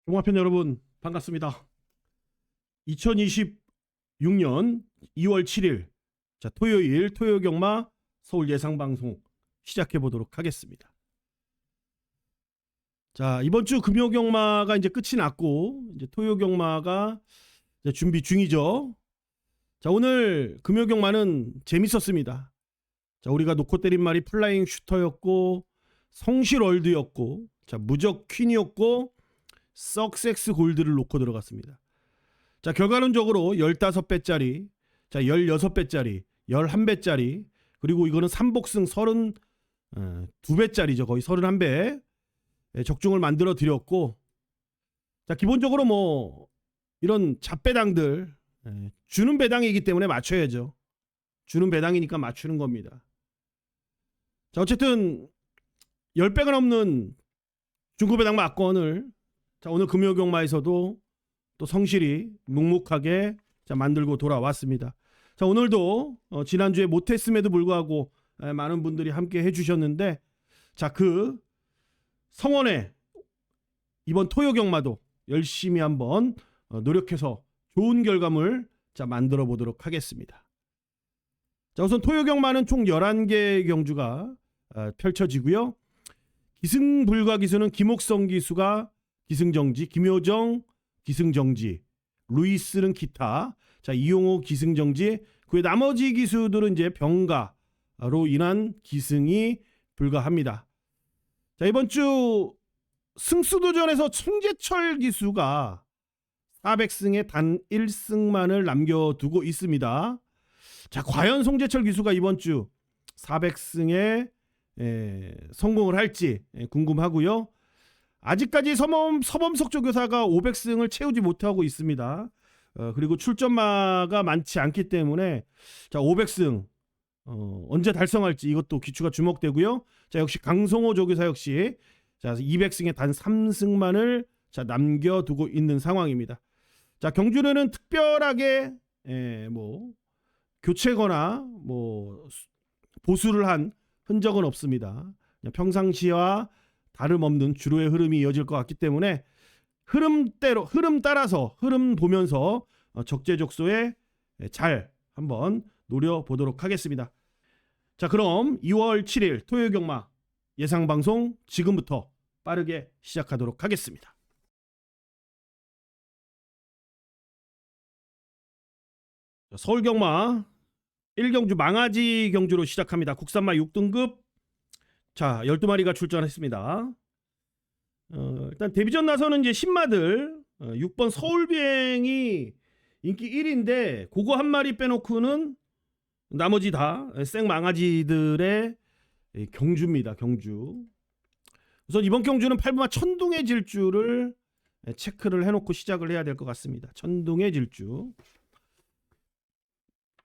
종합편 여러분 반갑습니다. 2026년 2월 7일 토요일 토요경마 서울 예상방송 시작해 보도록 하겠습니다. 자, 이번 주 금요경마가 이제 끝이 났고 이제 토요경마가 이제 준비 중이죠. 자, 오늘 금요경마는 재밌었습니다. 자, 우리가 놓고 때린 말이 플라잉 슈터였고 성실월드였고 자, 무적 퀸이었고 석섹스 골드를 놓고 들어갔습니다. 자, 결과론적으로 15배짜리, 자, 16배짜리, 11배짜리, 그리고 이거는 3복승 32배짜리죠. 거의 31배 적중을 만들어 드렸고, 자, 기본적으로 뭐 이런 잡배당들 주는 배당이기 때문에 맞춰야죠. 주는 배당이니까 맞추는 겁니다. 자, 어쨌든 10배가 넘는 중고배당 막건을 자, 오늘 금요경마에서도 또 성실히 묵묵하게 자, 만들고 돌아왔습니다. 자, 오늘도 지난주에 못했음에도 불구하고 많은 분들이 함께 해주셨는데 자, 그 성원에 이번 토요경마도 열심히 한번 노력해서 좋은 결과물 자, 만들어 보도록 하겠습니다. 자, 우선 토요경마는 총 11개 경주가 펼쳐지고요. 기승불가 기수는 김옥성 기수가 기승정지, 김효정 기승정지, 루이스는 기타, 자, 이용호 기승정지, 그 나머지 기수들은 이제 병가로 인한 기승이 불가합니다. 자, 이번 주 승수도전에서 송재철 기수가 400승에 단 1승만을 남겨두고 있습니다. 자, 과연 송재철 기수가 이번 주 400승에 성공을 할지 궁금하고요. 아직까지 서범석조 교사가 500승을 채우지 못하고 있습니다. 그리고 출전마가 많지 않기 때문에 자, 500승 언제 달성할지 이것도 귀추가 주목되고요. 자, 역시 강성호 조교사 역시 자, 200승에 단 3승만을 자, 남겨두고 있는 상황입니다. 자, 경주는 특별하게 뭐 교체거나 뭐 보수를 한 흔적은 없습니다. 평상시와 다름없는 주로의 흐름이 이어질 것 같기 때문에 흐름 따라서 흐름 보면서 적재적소에 잘 한번 노려보도록 하겠습니다. 자, 그럼 2월 7일 토요경마 예상방송 지금부터 빠르게 시작하도록 하겠습니다. 서울경마 1경주 망아지 경주로 시작합니다. 국산마 6등급 자, 12마리가 출전했습니다. 일단 데뷔전 나서는 이제 신마들 6번 서울비행이 인기 1위인데 그거 한 마리 빼놓고는 나머지 다 생망아지들의 경주입니다. 경주. 우선 이번 경주는 8번마 천둥의 질주를 체크를 해놓고 시작을 해야 될 것 같습니다. 천둥의 질주.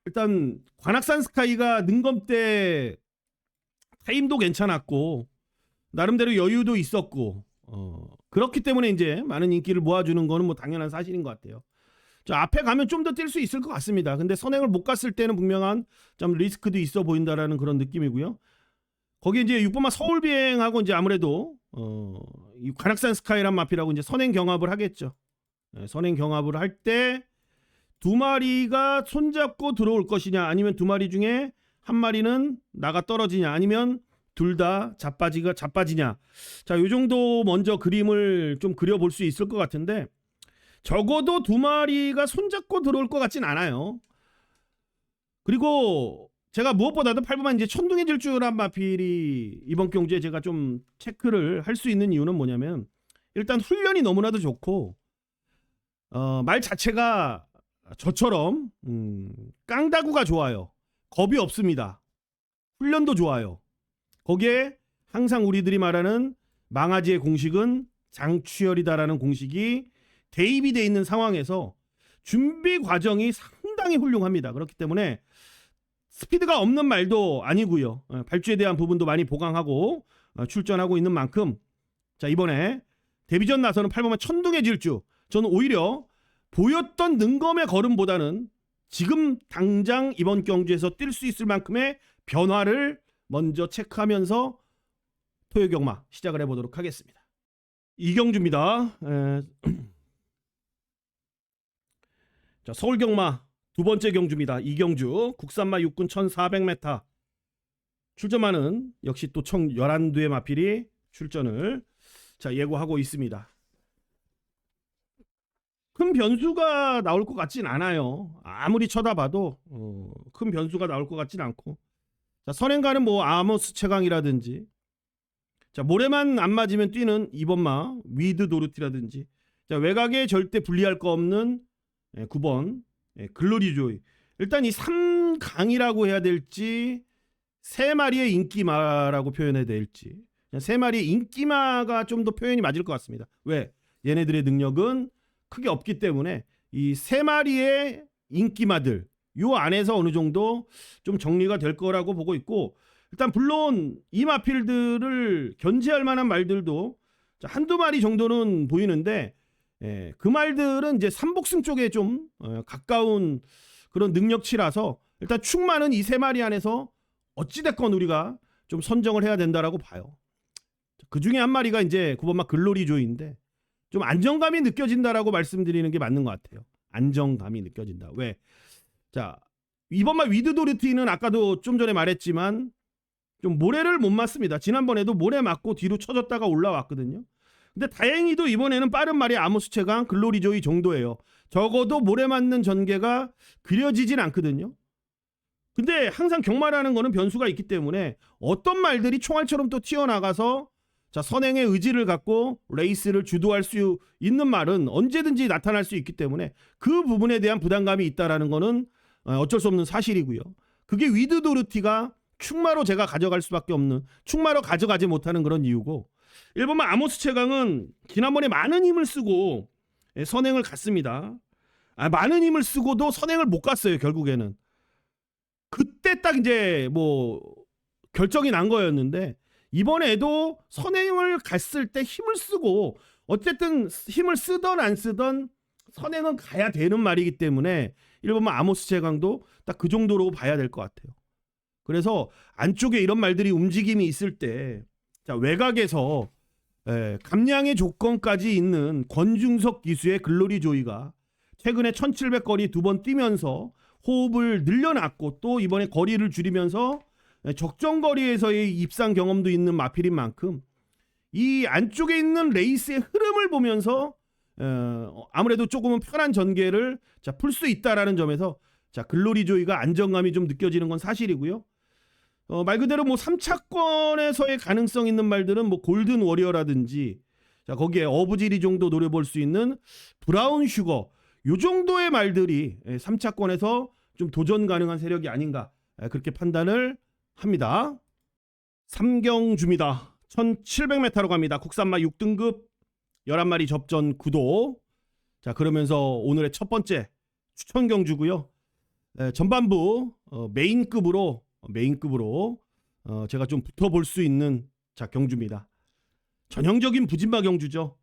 일단 관악산 스카이가 능검 때 타임도 괜찮았고 나름대로 여유도 있었고 그렇기 때문에 이제 많은 인기를 모아주는 거는 뭐 당연한 사실인 것 같아요. 자, 앞에 가면 좀 더 뛸 수 있을 것 같습니다. 근데 선행을 못 갔을 때는 분명한 좀 리스크도 있어 보인다라는 그런 느낌이고요. 거기 이제 6번마 서울비행하고 이제 아무래도 이 관악산 스카이란 마피라고 이제 선행 경합을 하겠죠. 선행 경합을 할 때 두 마리가 손잡고 들어올 것이냐 아니면 두 마리 중에 한 마리는 나가 떨어지냐 아니면 둘 다 자빠지냐. 자, 요 정도 먼저 그림을 좀 그려볼 수 있을 것 같은데 적어도 두 마리가 손잡고 들어올 것 같진 않아요. 그리고 제가 무엇보다도 8번만 이제 천둥의 질주란 마필이 이번 경주에 제가 좀 체크를 할 수 있는 이유는 뭐냐면 일단 훈련이 너무나도 좋고 말 자체가 저처럼 깡다구가 좋아요. 겁이 없습니다. 훈련도 좋아요. 거기에 항상 우리들이 말하는 망아지의 공식은 장추열이다라는 공식이 대입이 돼 있는 상황에서 준비 과정이 상당히 훌륭합니다. 그렇기 때문에 스피드가 없는 말도 아니고요. 발주에 대한 부분도 많이 보강하고 출전하고 있는 만큼 자, 이번에 데뷔전 나서는 8번마 천둥의 질주 저는 오히려 보였던 능검의 걸음보다는 지금 당장 이번 경주에서 뛸 수 있을 만큼의 변화를 먼저 체크하면서 토요경마 시작을 해보도록 하겠습니다. 이경주입니다. 자, 서울 경마 두 번째 경주입니다. 이경주 국산마 육군 1400m 출전마는 역시 또 총 11두의 마필이 출전을 예고하고 있습니다. 큰 변수가 나올 것 같진 않아요. 아무리 쳐다봐도 큰 변수가 나올 것 같진 않고, 자, 선행가는 뭐 아모스 최강이라든지, 자, 모래만 안 맞으면 뛰는 이번마 위드 도르티라든지, 자, 외곽에 절대 불리할 거 없는 9번 글로리 조이. 일단 이 3강이라고 해야 될지 세 마리의 인기마라고 표현해야 될지, 세 마리의 인기마가 좀 더 표현이 맞을 것 같습니다. 왜? 얘네들의 능력은 크게 없기 때문에 이 세 마리의 인기마들 요 안에서 어느 정도 좀 정리가 될 거라고 보고 있고, 일단 물론 이 마필들을 견제할 만한 말들도 한두 마리 정도는 보이는데, 그 말들은 이제 삼복승 쪽에 좀 가까운 그런 능력치라서 일단 충만은 이 세 마리 안에서 어찌됐건 우리가 좀 선정을 해야 된다라고 봐요. 그 중에 한 마리가 이제 9번마 글로리 조이인데, 좀 안정감이 느껴진다라고 말씀드리는 게 맞는 것 같아요. 안정감이 느껴진다. 왜? 자, 이번마 위드 도르티는 아까도 좀 전에 말했지만 좀 모래를 못 맞습니다. 지난번에도 모래 맞고 뒤로 쳐졌다가 올라왔거든요. 근데 다행히도 이번에는 빠른 말이 아모스 최강 글로리 조이 정도예요. 적어도 모래 맞는 전개가 그려지진 않거든요. 근데 항상 경마라는 거는 변수가 있기 때문에 어떤 말들이 총알처럼 또 튀어나가서, 자, 선행의 의지를 갖고 레이스를 주도할 수 있는 말은 언제든지 나타날 수 있기 때문에 그 부분에 대한 부담감이 있다라는 거는 어쩔 수 없는 사실이고요. 그게 위드 도르티가 충마로 제가 가져갈 수밖에 없는, 충마로 가져가지 못하는 그런 이유고, 1번마 아모스 최강은 지난번에 많은 힘을 쓰고 선행을 갔습니다. 많은 힘을 쓰고도 선행을 못 갔어요. 결국에는 그때 딱 이제 뭐 결정이 난 거였는데, 이번에도 선행을 갔을 때 힘을 쓰고, 어쨌든 힘을 쓰던 안 쓰던 선행은 가야 되는 말이기 때문에 1번마 아모스 최강도 딱 그 정도로 봐야 될 것 같아요. 그래서 안쪽에 이런 말들이 움직임이 있을 때, 자, 외곽에서 감량의 조건까지 있는 권중석 기수의 글로리 조이가 최근에 1700거리 두 번 뛰면서 호흡을 늘려놨고, 또 이번에 거리를 줄이면서 적정 거리에서의 입상 경험도 있는 마필인 만큼 이 안쪽에 있는 레이스의 흐름을 보면서 아무래도 조금은 편한 전개를 풀 수 있다라는 점에서, 자, 글로리 조이가 안정감이 좀 느껴지는 건 사실이고요. 말 그대로 뭐 3차권에서의 가능성 있는 말들은 뭐 골든 워리어라든지, 자, 거기에 어부지리 정도 노려볼 수 있는 브라운 슈거, 요 정도의 말들이 3차권에서 좀 도전 가능한 세력이 아닌가, 그렇게 판단을 합니다. 3경주입니다. 1700m로 갑니다. 국산마 6등급 11마리 접전 구도. 자, 그러면서 오늘의 첫 번째 추천 경주고요. 전반부 메인급으로 제가 좀 붙어볼 수 있는, 자, 경주입니다. 전형적인 부진마 경주죠.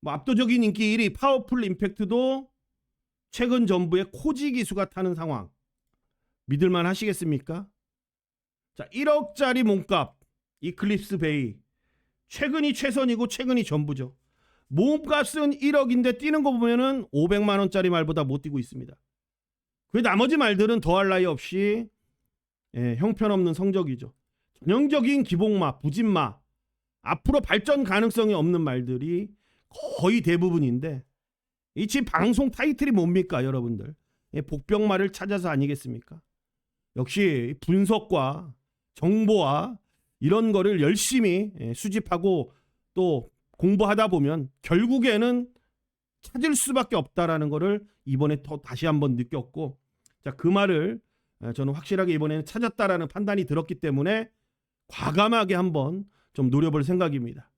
뭐 압도적인 인기 1위 파워풀 임팩트도 최근 전부의 코지 기수가 타는 상황, 믿을만 하시겠습니까? 자, 1억짜리 몸값 이클립스 베이, 최근이 최선이고 최근이 전부죠. 몸값은 1억인데 뛰는 거 보면은 500만 원짜리 말보다 못 뛰고 있습니다. 그 나머지 말들은 더할 나위 없이 형편없는 성적이죠. 전형적인 기복마, 부진마, 앞으로 발전 가능성이 없는 말들이 거의 대부분인데, 이 집 방송 타이틀이 뭡니까, 여러분들? 복병말을 찾아서 아니겠습니까? 역시 분석과 정보와 이런 거를 열심히 수집하고 또 공부하다 보면 결국에는 찾을 수밖에 없다라는 거를 이번에 더 다시 한번 느꼈고, 자, 그 말을 저는 확실하게 이번에는 찾았다라는 판단이 들었기 때문에 과감하게 한번 좀 노려볼 생각입니다.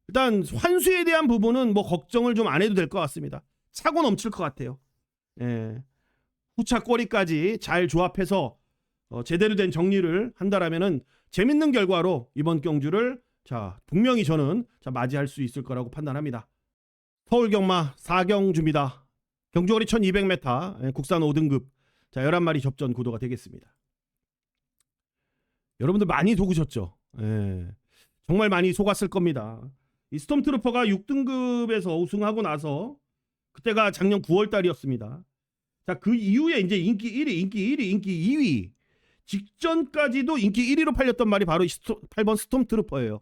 일단 환수에 대한 부분은 뭐 걱정을 좀 안 해도 될 것 같습니다. 차고 넘칠 것 같아요. 후차 꼬리까지 잘 조합해서 제대로 된 정리를 한다라면은 재밌는 결과로 이번 경주를, 자, 분명히 저는 맞이할 수 있을 거라고 판단합니다. 서울 경마 4경주입니다. 경주거리 1200m, 국산 5등급, 자, 11마리 접전 구도가 되겠습니다. 여러분들 많이 속으셨죠? 정말 많이 속았을 겁니다. 이 스톰트루퍼가 6등급에서 우승하고 나서 그때가 작년 9월 달이었습니다. 자, 그 이후에 이제 인기 1위, 인기 1위, 인기 2위 직전까지도 인기 1위로 팔렸던 말이 바로 8번 스톰트루퍼예요.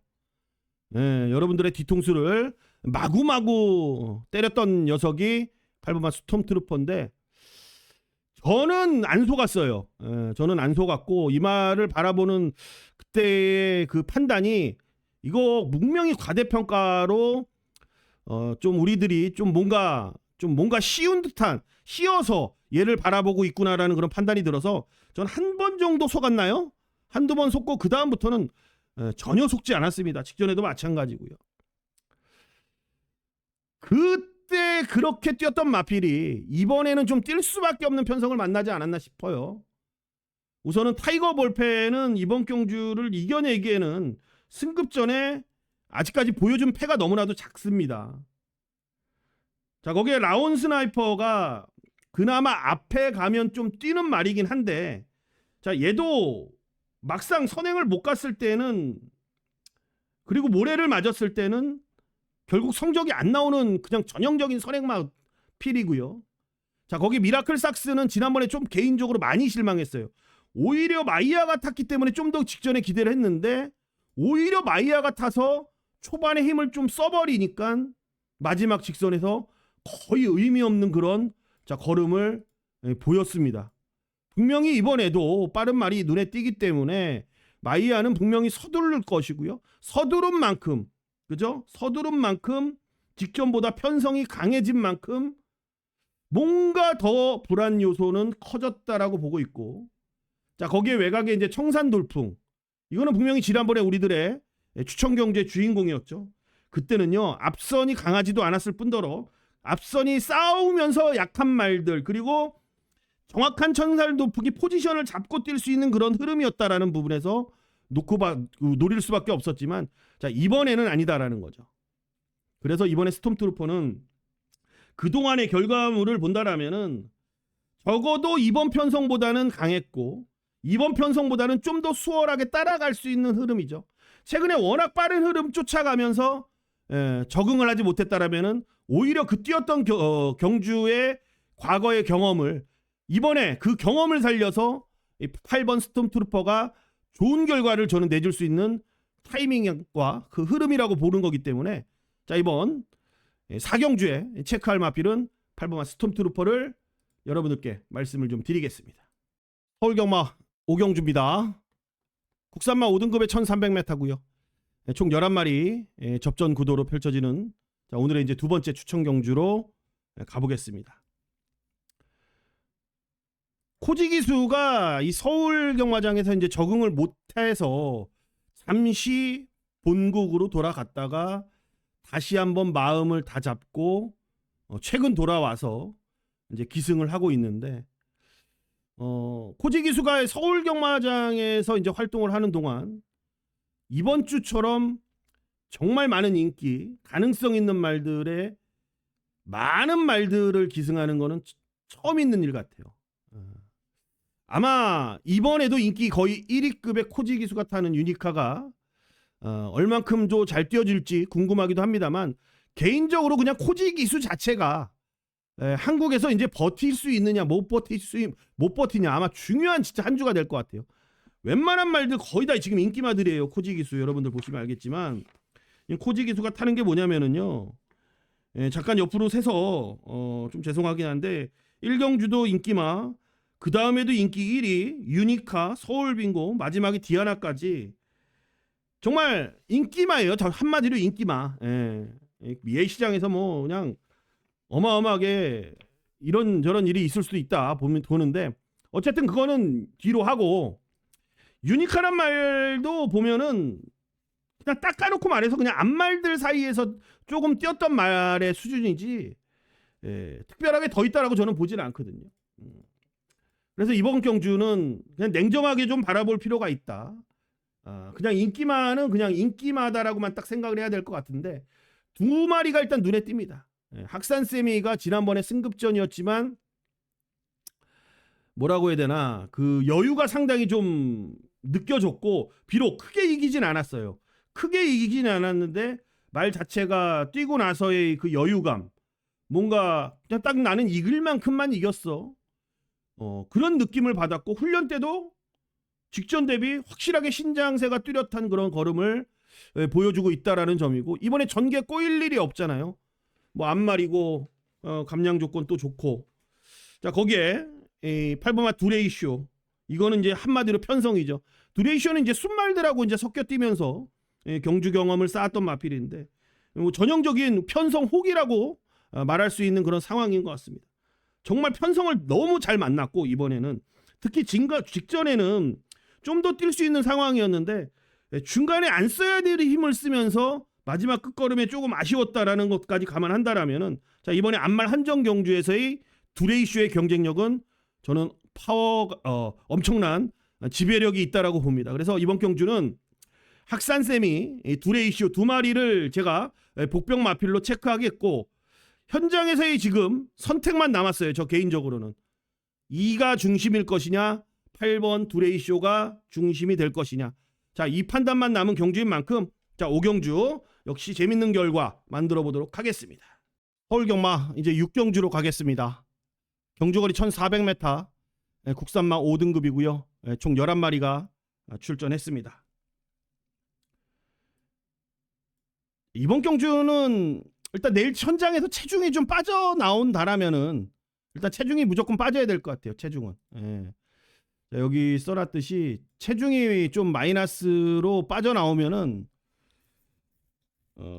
예, 여러분들의 뒤통수를 마구마구 때렸던 녀석이 8번 스톰트루퍼인데 저는 안 속았어요. 예, 저는 안 속았고 이 말을 바라보는 그때의 그 판단이 이거 분명히 과대평가로 좀 우리들이 좀 뭔가 씌운 듯한 씌어서 얘를 바라보고 있구나라는 그런 판단이 들어서 전 한 번 정도 속았나요? 한두 번 속고 그 다음부터는 전혀 속지 않았습니다. 직전에도 마찬가지고요. 그때 그렇게 뛰었던 마필이 이번에는 좀 뛸 수밖에 없는 편성을 만나지 않았나 싶어요. 우선은 타이거 볼펜은 이번 경주를 이겨내기에는 승급전에 아직까지 보여준 패가 너무나도 작습니다. 자, 거기에 라온 스나이퍼가 그나마 앞에 가면 좀 뛰는 말이긴 한데 자, 얘도 막상 선행을 못 갔을 때는 그리고 모래를 맞았을 때는 결국 성적이 안 나오는 그냥 전형적인 선행마 필이고요. 자, 거기 미라클 삭스는 지난번에 좀 개인적으로 많이 실망했어요. 오히려 마이야가 탔기 때문에 좀 더 직전에 기대를 했는데 오히려 마이야가 타서 초반에 힘을 좀 써버리니까 마지막 직선에서 거의 의미 없는 그런 걸음을 보였습니다. 분명히 이번에도 빠른 말이 눈에 띄기 때문에 마이야는 분명히 서두를 것이고요. 서두른 만큼, 그죠? 서두른 만큼 직전보다 편성이 강해진 만큼 뭔가 더 불안 요소는 커졌다라고 보고 있고, 자, 거기에 외곽에 이제 청산 돌풍, 이거는 분명히 지난번에 우리들의 추천 경제 주인공이었죠. 그때는요 앞선이 강하지도 않았을 뿐더러 앞선이 싸우면서 약한 말들 그리고 정확한 천살 도프기 포지션을 잡고 뛸 수 있는 그런 흐름이었다라는 부분에서 노릴 수밖에 없었지만 자, 이번에는 아니다라는 거죠. 그래서 이번에 스톰트루퍼는 그동안의 결과물을 본다라면은 적어도 이번 편성보다는 강했고 이번 편성보다는 좀 더 수월하게 따라갈 수 있는 흐름이죠. 최근에 워낙 빠른 흐름 쫓아가면서 적응을 하지 못했다라면은 오히려 그 뛰었던 경주의 과거의 경험을 이번에 그 경험을 살려서 8번 스톰트루퍼가 좋은 결과를 저는 내줄 수 있는 타이밍과 그 흐름이라고 보는 거기 때문에 자, 이번 4경주에 체크할 마필은 8번 스톰트루퍼를 여러분들께 말씀을 좀 드리겠습니다. 서울경마 5경주입니다. 국산마 5등급의 1300m고요. 총 11마리 접전 구도로 펼쳐지는 자, 오늘의 이제 두 번째 추천 경주로 가보겠습니다. 코지기수가 이 서울 경마장에서 이제 적응을 못해서 잠시 본국으로 돌아갔다가 다시 한번 마음을 다잡고 최근 돌아와서 이제 기승을 하고 있는데 코지기수가 서울 경마장에서 이제 활동을 하는 동안 이번 주처럼 정말 많은 인기, 가능성 있는 말들에 많은 말들을 기승하는 거는 처음 있는 일 같아요. 아마 이번에도 인기 거의 1위급의 코지기수가 타는 유니카가 얼만큼 잘 뛰어질지 궁금하기도 합니다만 개인적으로 그냥 코지기수 자체가 한국에서 이제 버틸 수 있느냐 못 버티냐 아마 중요한 진짜 한 주가 될 것 같아요. 웬만한 말들 거의 다 지금 인기마들이에요. 코지기수 여러분들 보시면 알겠지만 코지기수가 타는 게 뭐냐면은요. 잠깐 옆으로 세서 좀 죄송하긴 한데 1경주도 인기마, 그 다음에도 인기 1위, 유니카, 서울빙고, 마지막에 디아나까지 정말 인기마예요. 한마디로 인기마. 예시장에서 뭐 그냥 어마어마하게 이런저런 일이 있을 수도 있다 보는데 어쨌든 그거는 뒤로 하고 유니카란 말도 보면은 그냥 딱 까놓고 말해서 그냥 앞말들 사이에서 조금 뛰었던 말의 수준이지 특별하게 더 있다라고 저는 보지는 않거든요. 그래서 이번 경주는 그냥 냉정하게 좀 바라볼 필요가 있다. 그냥 인기마는 그냥 인기마다라고만 딱 생각을 해야 될 것 같은데 두 마리가 일단 눈에 띕니다. 학산세미가 지난번에 승급전이었지만 뭐라고 해야 되나 그 여유가 상당히 좀 느껴졌고 비록 크게 이기진 않았어요. 크게 이기진 않았는데 말 자체가 뛰고 나서의 그 여유감, 뭔가 그냥 딱 나는 이길 만큼만 이겼어. 그런 느낌을 받았고 훈련 때도 직전 대비 확실하게 신장세가 뚜렷한 그런 걸음을 보여주고 있다라는 점이고 이번에 전개 꼬일 일이 없잖아요. 뭐 앞말이고 감량 조건 또 좋고 자 거기에 8번마 두레이쇼 이거는 이제 한마디로 편성이죠. 두레이쇼는 이제 순말들하고 이제 섞여 뛰면서 경주 경험을 쌓았던 마필인데 뭐 전형적인 편성 혹이라고 말할 수 있는 그런 상황인 것 같습니다. 정말 편성을 너무 잘 만났고 이번에는 특히 직전에는 좀 더 뛸 수 있는 상황이었는데 중간에 안 써야 될 힘을 쓰면서 마지막 끝걸음에 조금 아쉬웠다라는 것까지 감안한다라면은 자 이번에 안말 한정 경주에서의 두레이쇼의 경쟁력은 저는 엄청난 지배력이 있다라고 봅니다. 그래서 이번 경주는 학산쌤이 두레이쇼 두 마리를 제가 복병 마필로 체크하겠고 현장에서의 지금 선택만 남았어요. 저 개인적으로는 2가 중심일 것이냐 8번 두레이쇼가 중심이 될 것이냐 자 이 판단만 남은 경주인 만큼 자 5경주 역시 재밌는 결과 만들어 보도록 하겠습니다. 서울경마 이제 6경주로 가겠습니다. 경주거리 1400m 국산마 5등급이고요. 총 11마리가 출전했습니다. 이번 경주는 일단 내일 현장에서 체중이 좀 빠져나온다라면은 일단 체중이 무조건 빠져야 될 것 같아요. 체중은. 자, 여기 써놨듯이 체중이 좀 마이너스로 빠져나오면은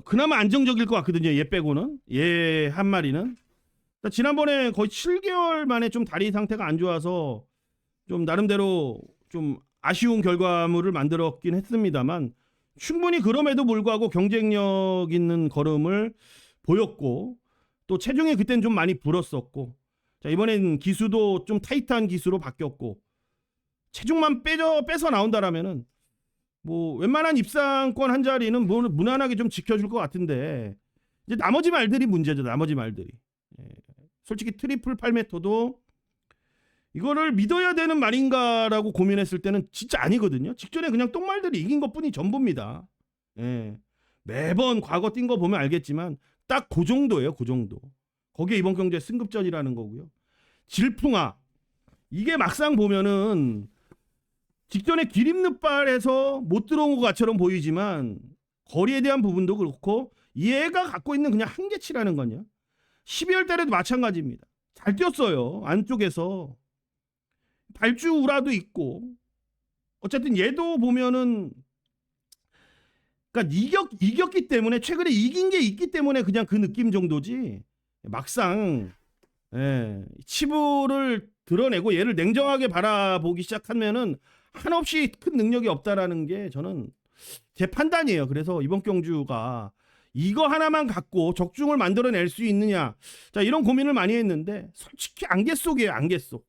그나마 안정적일 것 같거든요. 얘 빼고는. 얘 한 마리는. 지난번에 거의 7개월 만에 좀 다리 상태가 안 좋아서 좀 나름대로 좀 아쉬운 결과물을 만들었긴 했습니다만 충분히 그럼에도 불구하고 경쟁력 있는 걸음을 보였고 또 체중이 그땐 좀 많이 불었었고 자 이번엔 기수도 좀 타이트한 기수로 바뀌었고 체중만 빼서 나온다라면은 뭐 웬만한 입상권 한 자리는 무난하게 좀 지켜줄 것 같은데 이제 나머지 말들이 문제죠. 나머지 말들이 솔직히 트리플 8m도 이거를 믿어야 되는 말인가라고 고민했을 때는 진짜 아니거든요. 직전에 그냥 똥말들이 이긴 것뿐이 전부입니다. 매번 과거 뛴 거 보면 알겠지만 딱 그 정도예요. 그 정도. 거기에 이번 경주에 승급전이라는 거고요. 질풍아 이게 막상 보면은 직전에 기립늦발에서 못 들어온 것 같처럼 보이지만 거리에 대한 부분도 그렇고 얘가 갖고 있는 그냥 한계치라는 거냐 12월 달에도 마찬가지입니다. 잘 뛰었어요. 안쪽에서 발주 우라도 있고 어쨌든 얘도 보면은 그러니까 이겼기 때문에 최근에 이긴 게 있기 때문에 그냥 그 느낌 정도지 막상 치부를 드러내고 얘를 냉정하게 바라보기 시작하면은 한없이 큰 능력이 없다라는 게 저는 제 판단이에요. 그래서 이번 경주가 이거 하나만 갖고 적중을 만들어낼 수 있느냐 자 이런 고민을 많이 했는데 솔직히 안개 속이에요. 안개 속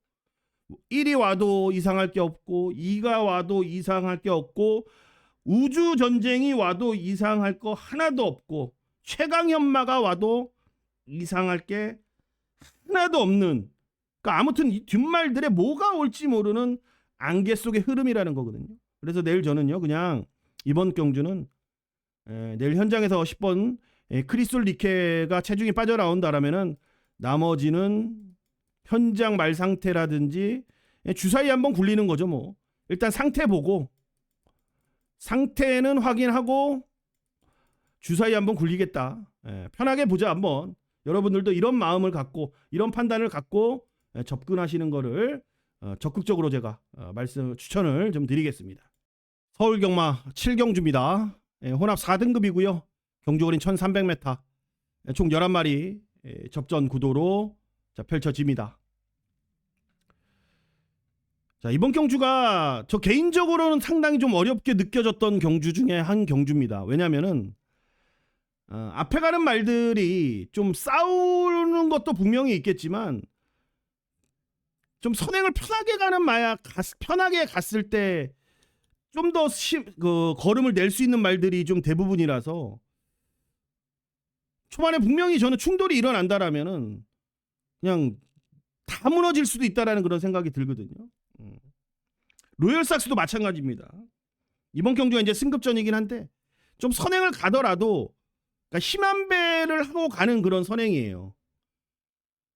1이 와도 이상할 게 없고 2가 와도 이상할 게 없고 우주전쟁이 와도 이상할 거 하나도 없고 최강현마가 와도 이상할 게 하나도 없는 그러니까 아무튼 이 뒷말들에 뭐가 올지 모르는 안개 속의 흐름이라는 거거든요. 그래서 내일 저는요 그냥 이번 경주는 내일 현장에서 10번 크리솔 리케가 체중이 빠져나온다라면은 나머지는 현장 말 상태라든지 주사위 한번 굴리는 거죠. 뭐 일단 상태 보고 상태는 확인하고 주사위 한번 굴리겠다. 편하게 보자 한번. 여러분들도 이런 마음을 갖고 이런 판단을 갖고 접근하시는 거를 적극적으로 제가 추천을 좀 드리겠습니다. 서울경마 7경주입니다. 혼합 4등급이고요. 경주거리는 1300m. 총 11마리 접전 구도로 펼쳐집니다. 자, 이번 경주가 저 개인적으로는 상당히 좀 어렵게 느껴졌던 경주 중에 한 경주입니다. 왜냐면은 앞에 가는 말들이 좀 싸우는 것도 분명히 있겠지만 좀 선행을 편하게 가는 편하게 갔을 때 좀 더 그 걸음을 낼 수 있는 말들이 좀 대부분이라서 초반에 분명히 저는 충돌이 일어난다라면은 그냥 다 무너질 수도 있다라는 그런 생각이 들거든요. 로열삭스도 마찬가지입니다. 이번 경주가 이제 승급전이긴 한데 좀 선행을 가더라도 그러니까 힘한 배를 하고 가는 그런 선행이에요.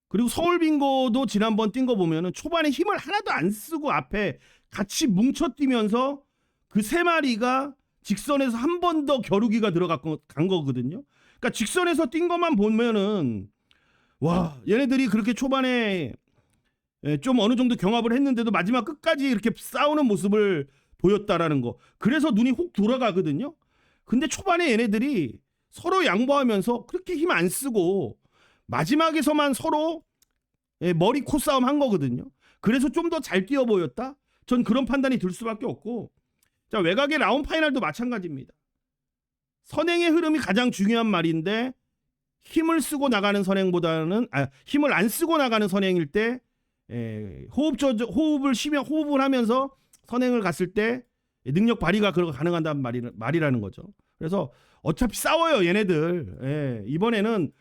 그리고 서울 빙고도 지난번 뛴 거 보면은 초반에 힘을 하나도 안 쓰고 앞에 같이 뭉쳐 뛰면서 그 세 마리가 직선에서 한 번 더 겨루기가 간 거거든요. 그러니까 직선에서 뛴 것만 보면은 와, 얘네들이 그렇게 초반에 좀 어느 정도 경합을 했는데도 마지막 끝까지 이렇게 싸우는 모습을 보였다라는 거. 그래서 눈이 훅 돌아가거든요. 근데 초반에 얘네들이 서로 양보하면서 그렇게 힘 안 쓰고 마지막에서만 서로 머리 코싸움 한 거거든요. 그래서 좀 더 잘 뛰어 보였다? 전 그런 판단이 들 수밖에 없고, 자, 외곽의 라운드 파이널도 마찬가지입니다. 선행의 흐름이 가장 중요한 말인데 힘을 쓰고 나가는 선행보다는 힘을 안 쓰고 나가는 선행일 때 호흡을 하면서 선행을 갔을 때 능력 발휘가 가능하다는 말이라는 거죠. 그래서 어차피 싸워요 얘네들. 이번에는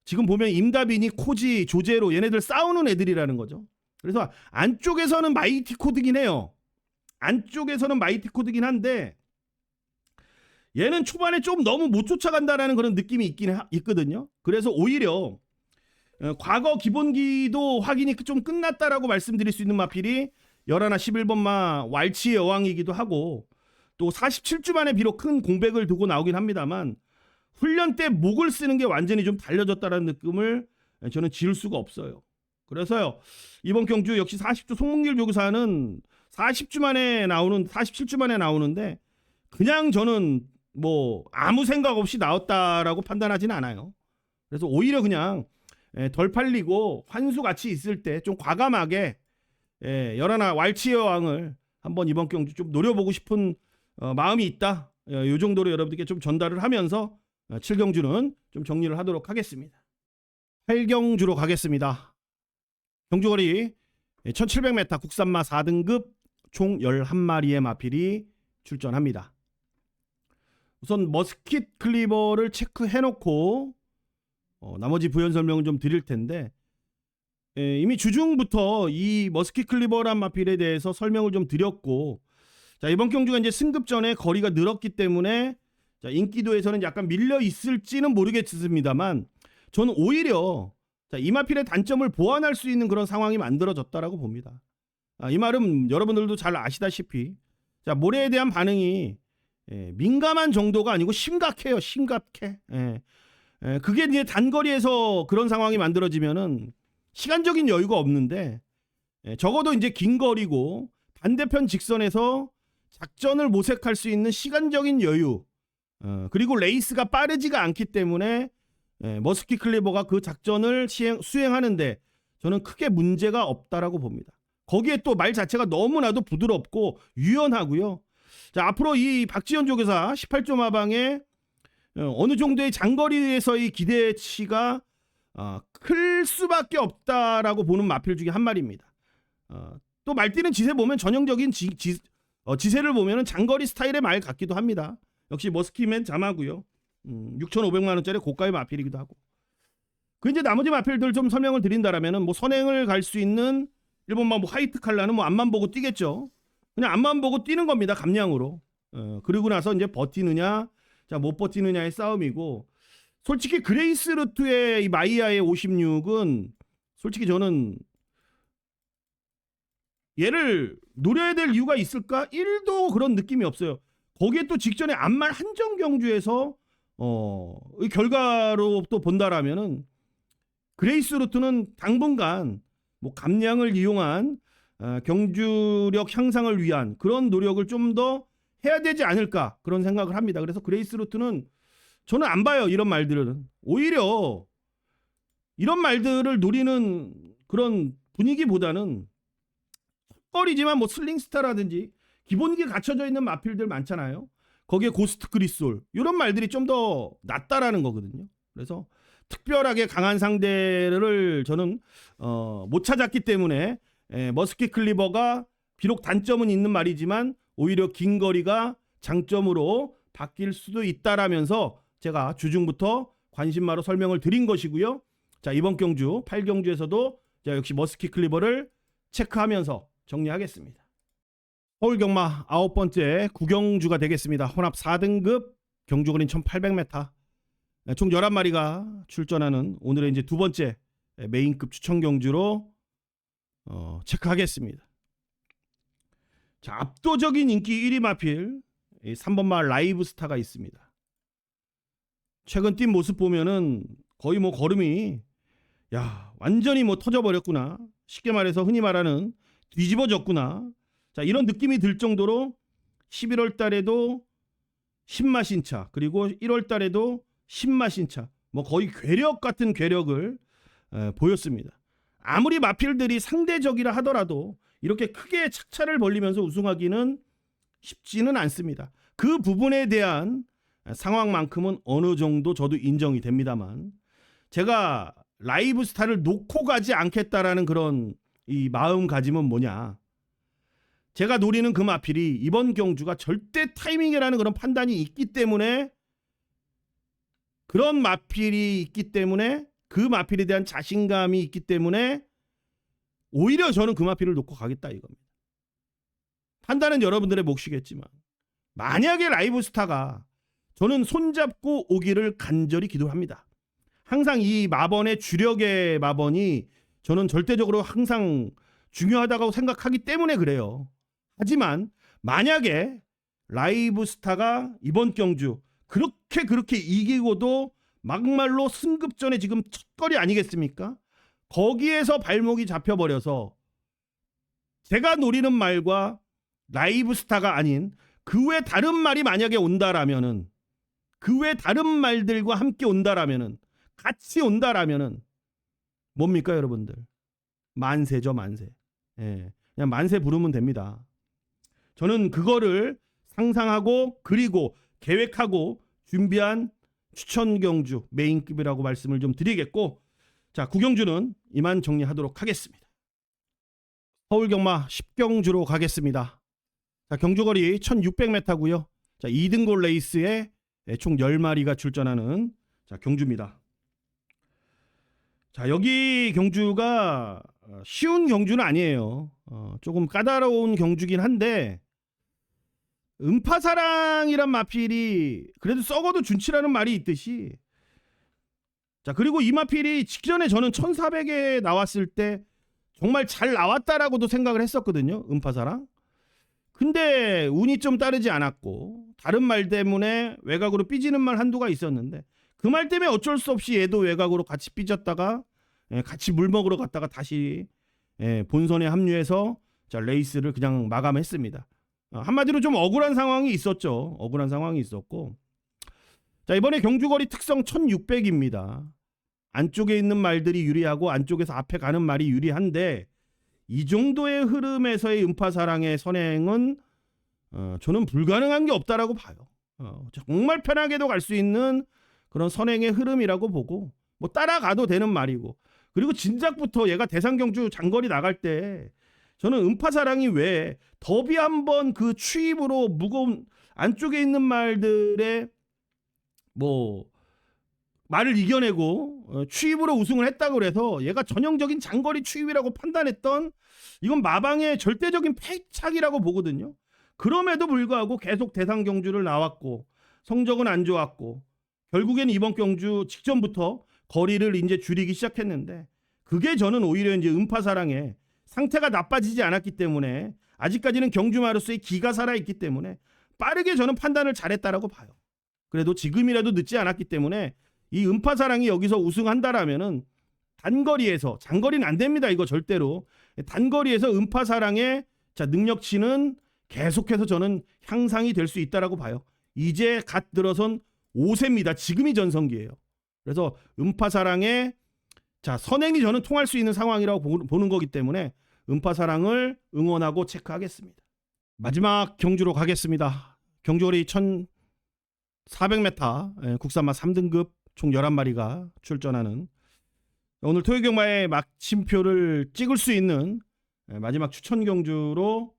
지금 보면 임다빈이 코지 조제로 얘네들 싸우는 애들이라는 거죠. 그래서 안쪽에서는 마이티 코드긴 해요. 안쪽에서는 마이티 코드긴 한데 얘는 초반에 좀 너무 못 쫓아간다라는 그런 느낌이 있거든요. 그래서 오히려 과거 기본기도 확인이 좀 끝났다라고 말씀드릴 수 있는 마필이 11, 11번마 왈치의 여왕이기도 하고, 또 47주 만에 비록 큰 공백을 두고 나오긴 합니다만 훈련 때 목을 쓰는 게 완전히 좀 달려졌다라는 느낌을 저는 지울 수가 없어요. 그래서요, 이번 경주 역시 40주 송문길 조교사는 47주 만에 나오는데 그냥 저는 뭐 아무 생각 없이 나왔다라고 판단하지는 않아요. 그래서 오히려 그냥 덜 팔리고 환수 같이 있을 때 좀 과감하게 열하나 왈치의 여왕을 한번 이번 경주 좀 노려보고 싶은 마음이 있다. 이 정도로 여러분들께 좀 전달을 하면서 7경주는 좀 정리를 하도록 하겠습니다. 8경주로 가겠습니다. 경주거리 1700m 국산마 4등급 총 11마리의 마필이 출전합니다. 우선 머스킷 클리버를 체크해놓고 나머지 부연 설명을 좀 드릴 텐데, 이미 주중부터 이 머스킷 클리버란 마필에 대해서 설명을 좀 드렸고, 자, 이번 경주가 이제 승급 전에 거리가 늘었기 때문에 자, 인기도에서는 약간 밀려 있을지는 모르겠습니다만 저는 오히려 자, 이 마필의 단점을 보완할 수 있는 그런 상황이 만들어졌다라고 봅니다. 이 말은 여러분들도 잘 아시다시피 자, 모래에 대한 반응이 민감한 정도가 아니고 심각해요. 심각해. 그게 이제 단거리에서 그런 상황이 만들어지면은 시간적인 여유가 없는데, 적어도 이제 긴 거리고 반대편 직선에서 작전을 모색할 수 있는 시간적인 여유, 그리고 레이스가 빠르지가 않기 때문에 머스킷 클리버가 그 작전을 수행하는데 저는 크게 문제가 없다라고 봅니다. 거기에 또 말 자체가 너무나도 부드럽고 유연하고요. 자, 앞으로 이 박지현 조교사 18조 마방에 어느 정도의 장거리에서의 기대치가 클 수밖에 없다라고 보는 마필 중에 한 마리입니다. 또 말뛰는 지세 보면 전형적인 지세를 보면은 장거리 스타일의 말 같기도 합니다. 역시 머스킷맨 자마고요. 6,500만 원짜리 고가의 마필이기도 하고. 그 이제 나머지 마필들 좀 설명을 드린다라면은 뭐 선행을 갈 수 있는 일본만 뭐 화이트 칼라는 뭐 앞만 보고 뛰겠죠. 그냥 앞만 보고 뛰는 겁니다. 감량으로. 그리고 나서 이제 버티느냐, 자, 못 버티느냐의 싸움이고, 솔직히 그레이스 루트의 이 마이야의 56은 솔직히 저는 얘를 노려야 될 이유가 있을까? 1도 그런 느낌이 없어요. 거기에 또 직전에 암말 한정 경주에서 이 결과로 또 본다라면은 그레이스 루트는 당분간 뭐 감량을 이용한 경주력 향상을 위한 그런 노력을 좀 더 해야 되지 않을까, 그런 생각을 합니다. 그래서 그레이스 루트는 저는 안 봐요. 이런 말들은 오히려 이런 말들을 노리는 그런 분위기보다는 헛거리지만 뭐 슬링스타라든지 기본기가 갖춰져 있는 마필들 많잖아요. 거기에 고스트 크리솔 이런 말들이 좀 더 낫다라는 거거든요. 그래서 특별하게 강한 상대를 저는 못 찾았기 때문에 머스킷 클리버가 비록 단점은 있는 말이지만 오히려 긴 거리가 장점으로 바뀔 수도 있다라면서 제가 주중부터 관심마로 설명을 드린 것이고요. 자, 이번 경주 8경주에서도 자, 역시 머스킷 클리버를 체크하면서 정리하겠습니다. 서울 경마 9번째 9경주가 되겠습니다. 혼합 4등급 경주거리 1800m. 총 11마리가 출전하는 오늘의 이제 두 번째 메인급 추천 경주로 체크하겠습니다. 자, 압도적인 인기 1위 마필 3번 말 라이브스타가 있습니다. 최근 뛴 모습 보면은 거의 뭐 걸음이 완전히 뭐 터져버렸구나. 쉽게 말해서 흔히 말하는 뒤집어졌구나. 자, 이런 느낌이 들 정도로 11월 달에도 10마신차, 그리고 1월 달에도 10마신차, 뭐 거의 괴력 같은 괴력을 보였습니다. 아무리 마필들이 상대적이라 하더라도 이렇게 크게 착차를 벌리면서 우승하기는 쉽지는 않습니다. 그 부분에 대한 상황만큼은 어느 정도 저도 인정이 됩니다만, 제가 라이브스타를 놓고 가지 않겠다라는 그런 이 마음가짐은 뭐냐, 제가 노리는 그 마필이 이번 경주가 절대 타이밍이라는 그런 판단이 있기 때문에, 그런 마필이 있기 때문에, 그 마필에 대한 자신감이 있기 때문에 오히려 저는 그 마필을 놓고 가겠다 이겁니다. 판단은 여러분들의 몫이겠지만, 만약에 라이브스타가 저는 손잡고 오기를 간절히 기도합니다. 항상 이 마번의 주력의 마번이 저는 절대적으로 항상 중요하다고 생각하기 때문에 그래요. 하지만 만약에 라이브스타가 이번 경주 그렇게 이기고도 막말로 승급전에 지금 첫거리 아니겠습니까? 거기에서 발목이 잡혀버려서 제가 노리는 말과 라이브스타가 아닌 그 외 다른 말이 만약에 온다라면은, 그 외 다른 말들과 함께 온다라면은, 같이 온다라면은 뭡니까 여러분들? 만세죠, 만세. 그냥 만세 부르면 됩니다. 저는 그거를 상상하고 그리고 계획하고 준비한 추천 경주 메인급이라고 말씀을 좀 드리겠고, 자, 구경주는 이만 정리하도록 하겠습니다. 서울 경마 10경주로 가겠습니다. 자, 경주거리 1600m고요. 자, 2등골 레이스에 총 10마리가 출전하는 경주입니다. 자, 여기 경주가 쉬운 경주는 아니에요. 조금 까다로운 경주긴 한데, 음파사랑이란 마필이 그래도 썩어도 준치라는 말이 있듯이, 자, 그리고 이 마필이 직전에 저는 1400에 나왔을 때 정말 잘 나왔다라고도 생각을 했었거든요. 음파사랑. 근데 운이 좀 따르지 않았고 다른 말 때문에 외곽으로 삐지는 말 한두가 있었는데, 그 말 때문에 어쩔 수 없이 얘도 외곽으로 같이 삐졌다가 같이 물 먹으러 갔다가 다시 본선에 합류해서 자, 레이스를 그냥 마감했습니다. 한마디로 좀 억울한 상황이 있었죠. 억울한 상황이 있었고, 자, 이번에 경주거리 특성 1600입니다. 안쪽에 있는 말들이 유리하고 안쪽에서 앞에 가는 말이 유리한데, 이 정도의 흐름에서의 음파사랑의 선행은 저는 불가능한 게 없다라고 봐요. 정말 편하게도 갈 수 있는 그런 선행의 흐름이라고 보고, 뭐 따라가도 되는 말이고, 그리고 진작부터 얘가 대상경주 장거리 나갈 때 저는 음파사랑이 왜 더비 한번 그 추입으로 무거운 안쪽에 있는 말들의 뭐 말을 이겨내고 추입으로 우승을 했다고 그래서 얘가 전형적인 장거리 추입이라고 판단했던, 이건 마방의 절대적인 패착이라고 보거든요. 그럼에도 불구하고 계속 대상 경주를 나왔고 성적은 안 좋았고, 결국에는 이번 경주 직전부터 거리를 이제 줄이기 시작했는데, 그게 저는 오히려 이제 음파사랑의 상태가 나빠지지 않았기 때문에, 아직까지는 경주마로서의 기가 살아있기 때문에 빠르게 저는 판단을 잘했다라고 봐요. 그래도 지금이라도 늦지 않았기 때문에 이 음파사랑이 여기서 우승한다라면은 단거리에서, 장거리는 안 됩니다. 이거 절대로. 단거리에서 음파사랑의 능력치는 계속해서 저는 향상이 될 수 있다라고 봐요. 이제 갓 들어선 5세입니다. 지금이 전성기예요. 그래서 음파사랑의 선행이 저는 통할 수 있는 상황이라고 보는 거기 때문에 음파사랑을 응원하고 체크하겠습니다. 마지막 경주로 가겠습니다. 경주거리 1400m 국산마 3등급 총 11마리가 출전하는, 오늘 토요경마의 마침표를 찍을 수 있는 마지막 추천 경주로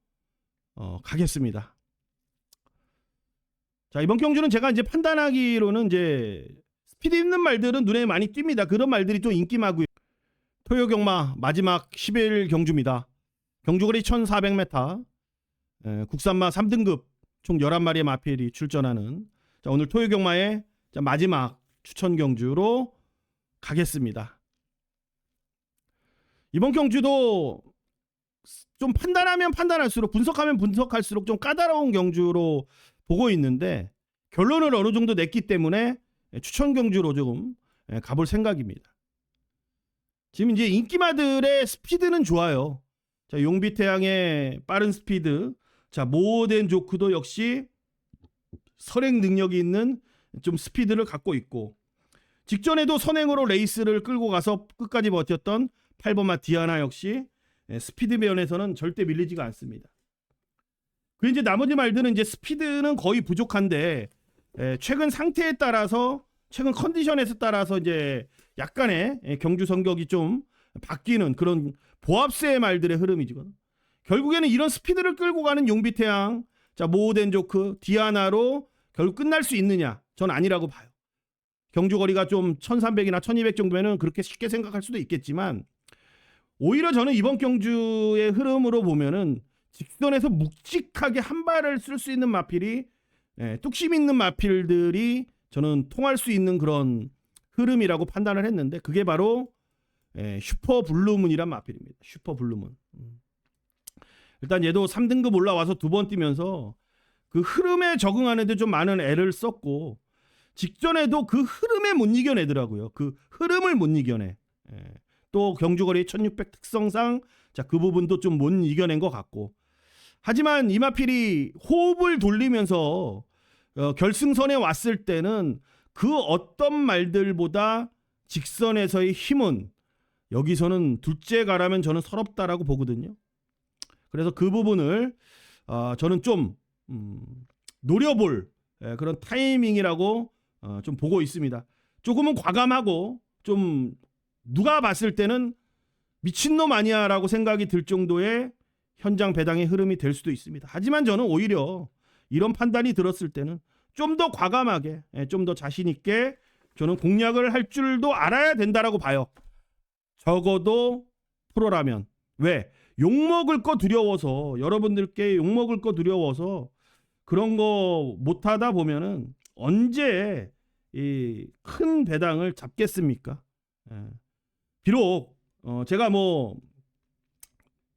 가겠습니다. 자, 이번 경주는 제가 이제 판단하기로는 이제 스피드 있는 말들은 눈에 많이 띕니다. 그런 말들이 좀 인기마고요. 토요경마 마지막 10일 경주입니다. 경주거리 1400m 국산마 3등급 총 11마리의 마필이 출전하는, 자, 오늘 토요경마의 마지막 추천 경주로 가겠습니다. 이번 경주도 좀 판단하면 판단할수록, 분석하면 분석할수록 좀 까다로운 경주로 보고 있는데, 결론을 어느 정도 냈기 때문에 추천 경주로 조금 가볼 생각입니다. 지금 이제 인기마들의 스피드는 좋아요. 자, 용비태양의 빠른 스피드, 자, 모덴 조크도 역시 선행 능력이 있는 좀 스피드를 갖고 있고, 직전에도 선행으로 레이스를 끌고 가서 끝까지 버텼던 8번마 디아나 역시 스피드 면에서는 절대 밀리지가 않습니다. 그 이제 나머지 말들은 이제 스피드는 거의 부족한데, 최근 상태에 따라서, 최근 컨디션에 따라서 이제 약간의 경주 성격이 좀 바뀌는 그런 보합세의 말들의 흐름이지거든. 결국에는 이런 스피드를 끌고 가는 용비태양, 자, 모덴 조크, 디아나로 결국 끝날 수 있느냐? 전 아니라고 봐요. 경주 거리가 좀 1300이나 1200 정도면은 그렇게 쉽게 생각할 수도 있겠지만, 오히려 저는 이번 경주의 흐름으로 보면은 직선에서 묵직하게 한 발을 쓸 수 있는 마필이, 뚝심 있는 마필들이 저는 통할 수 있는 그런 흐름이라고 판단을 했는데, 그게 바로 슈퍼 블루문이란 마필입니다. 슈퍼 블루문. 일단 얘도 3등급 올라와서 2번 뛰면서 그 흐름에 적응하는데 좀 많은 애를 썼고, 직전에도 그 흐름에 못 이겨내더라고요. 그 흐름을 못 이겨내. 또 경주거리 1600 특성상, 자, 그 부분도 좀 못 이겨낸 것 같고, 하지만 이마필이 호흡을 돌리면서 결승선에 왔을 때는 그 어떤 말들보다 직선에서의 힘은 여기서는 둘째 가라면 저는 서럽다라고 보거든요. 그래서 그 부분을 저는 좀 노려볼 그런 타이밍이라고 좀 보고 있습니다. 조금은 과감하고 좀 누가 봤을 때는 미친놈 아니야 라고 생각이 들 정도의 현장 배당의 흐름이 될 수도 있습니다. 하지만 저는 오히려 이런 판단이 들었을 때는 좀 더 과감하게, 좀 더 자신 있게 저는 공략을 할 줄도 알아야 된다라고 봐요. 적어도 프로라면. 왜? 욕먹을 거 두려워서, 여러분들께 욕먹을 거 두려워서 그런 거 못하다 보면은 언제 이 큰 배당을 잡겠습니까? 비록 제가 뭐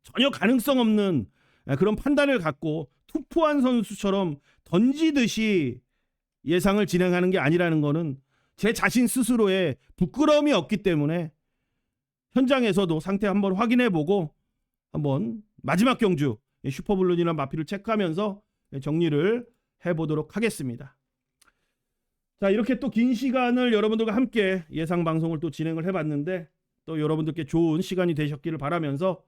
전혀 가능성 없는 그런 판단을 갖고 투포한 선수처럼 던지듯이 예상을 진행하는 게 아니라는 거는 제 자신 스스로의 부끄러움이 없기 때문에 현장에서도 상태 한번 확인해보고 한번 마지막 경주 슈퍼블룬이나 마필을 체크하면서 정리를 해보도록 하겠습니다. 자, 이렇게 또 긴 시간을 여러분들과 함께 예상 방송을 또 진행을 해봤는데, 또 여러분들께 좋은 시간이 되셨기를 바라면서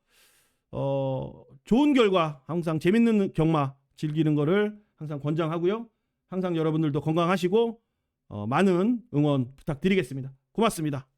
좋은 결과, 항상 재밌는 경마 즐기는 거를 항상 권장하고요. 항상 여러분들도 건강하시고 많은 응원 부탁드리겠습니다. 고맙습니다.